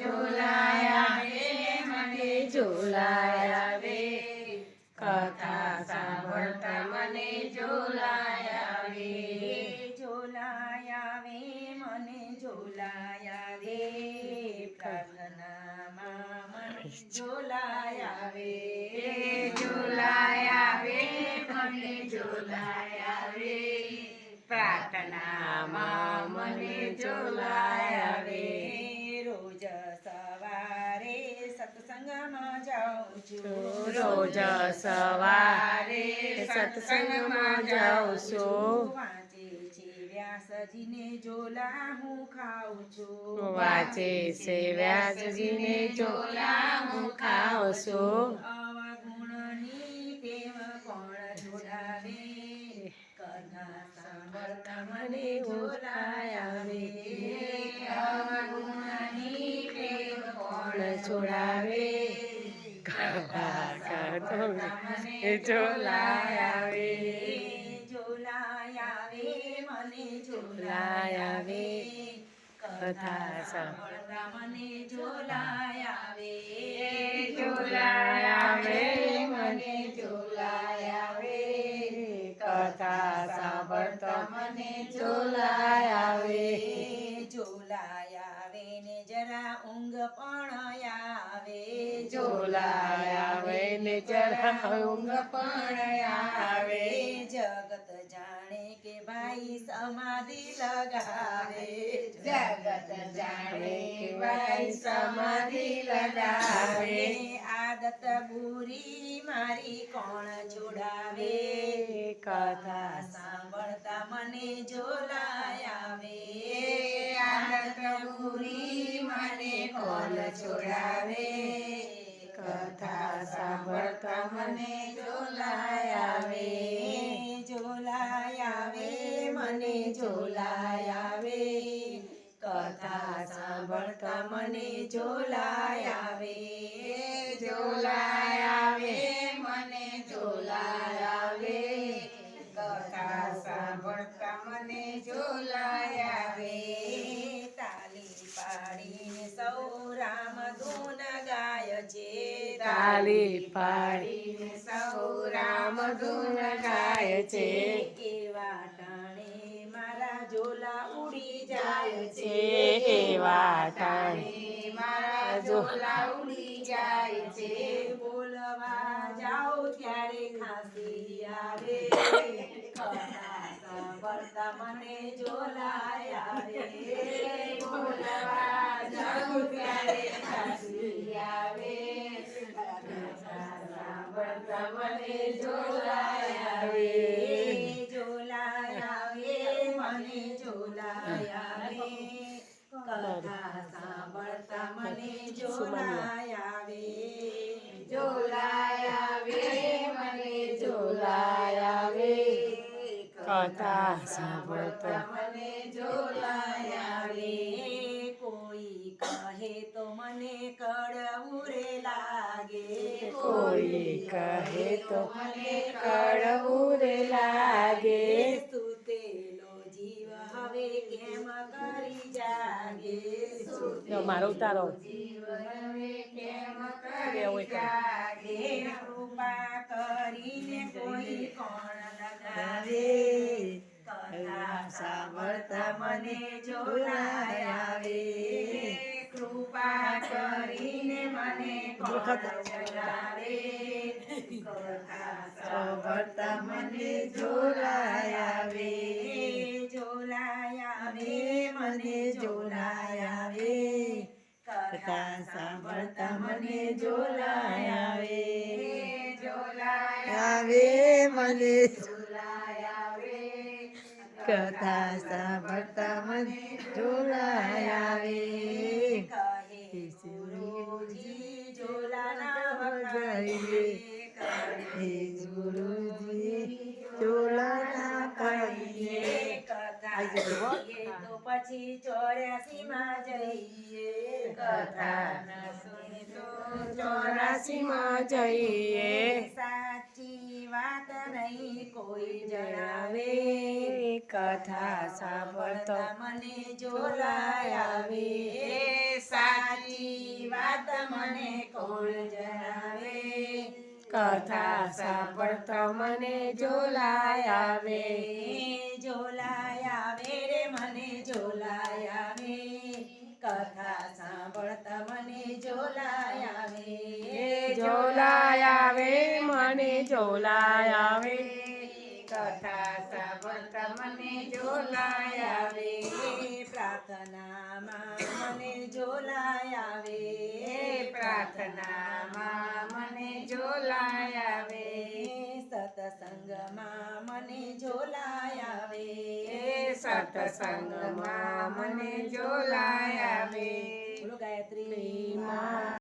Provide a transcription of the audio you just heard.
ઝોલાય આવે મને ઝોલાય આવે કથા સાંભળતા મને ઝોલાય આવે ઝોલાય આવે મને ઝોલાય આવે પ્રાર્થનામાં મને ઝોલાય આવે ઝોલાય આવે મને ઝોલાય આવે પ્રાર્થનામાં મને ઝોલાય આવે રોજ સવારે સત્સંગમાં જાઉં છું રોજ સવારે સત્સંગમાં જાઉં છું વાંચે છે વ્યાસજીને ઝોલા હું ખાઉં છું વાંચે છે વ્યાસજીને ઝોલા હું ખાઉં છું અવગુણની ટેવ કોણ છોડાવે કથા સાંભળતા મને ઝોલાય આવે અવગુણની ટેવ કોણ છોડાવે મને ઝોલાય આવે ઝોલાય આવે મને ઝોલાય આવે કથા સાંભળતા મને ઝોલાય આવે ઝોલાય આવે મને ઝોલાય આવે કથા સાંભળતા મને ઝોલાય આવે ઝોલાય આવે ને જરા ઊંઘ પણ આવે ઝોલાય આવે ને જરા ઊંઘ પણ આવે જગત જાણે કે ભાઈ સમાધિ લગાવે જગત જાણે કે ભાઈ સમાધિ લગાવે આદત બુરી મારી કોણ છોડાવે કથા સાંભળતા મને ઝોલાય આવે આદત બુરી મને કોણ છોડાવે કથા સાંભળતા મને ઝોલાય આવે ઝોલાય આવે મને ઝોલાય આવે કથા સાંભળતા મને ઝોલાય આવે ઝોલાય આવે મને ઝોલાય આવે કથા સાંભળતા મને ઝોલાય આવે તાલી પાડીને સૌ રામ ધૂન ગાય છે તાલી પાડીને સૌ રામ ધૂન ગાય છે એવા ટાણે મારા ઝોલા ઉડી જાય છે એવા ટાણે મારા ઝોલા ઉડી જાય છે બોલવા જાઓ ત્યારે ખાંસી આવે કથા સાંભળતા મને ઝોલાય આવે બોલવા જાઉં ત્યારે ખાંસી આવે કથા સાંભળતા મને ઝોલાય આવે ઝોલાય આવે મને ઝોલાય આવે કથા સાંભળતા મને ઝોલાય આવે ઝોલાય આવે મને ઝોલાય આવે કથા સાંભળતા મને ઝોલાય આવે કોઈ કહે તો મને કડવું રે લાગે કોઈ કહે તો મને કડવું રે લાગે સુતેલો જીવ હવે કેમ કરી જાગે મારો ઉતારો જીવ હવે કેમ કેવું કરી જાગે કૃપા કરીને કોઈ કોણ લગાવે કથા સાંભળતા મને ઝોલાય આવે કૃપા કરીને મને કોણ ચલાવે કથા સાંભળતા મને ઝોલાય આવે ઝોલાય આવે મને ઝોલાય આવે કથા સાંભળતા મને ઝોલાય આવે ઝોલાય આવે મને ઝોલાય આવે કથા સાંભળતા મને ઝોલાય આવે કહે ગુરુજી ઝોલાના વગાડીએ કહે ગુરુજી ઝોલાના કહીએ કથા કહીએ તો પછી 84 માં જઈએ કથા ન સુને તો 84 માં જઈએ સાચી વાત નહીં કોઈ જણાવે કથા સાંભળતો મને ઝોલાય આવે સાચી વાત મને કોણ જણાવે કથા સાંભળતા મને ઝોલાય આવે ઝોલાય આવે રે મને ઝોલાય આવે કથા સાંભળતા મને ઝોલાય આવે ઝોલાય આવે મને ઝોલાય આવે કથા સાંભળતા મને ઝોલાય આવે પ્રાર્થનામાં મને ઝોલાય આવે પ્રાર્થનામાં મને ઝોલાય આવે સત્સંગમાં મને ઝોલાય આવે સત્સંગમાં મને ઝોલાય આવે બોલો ગાયત્રી માં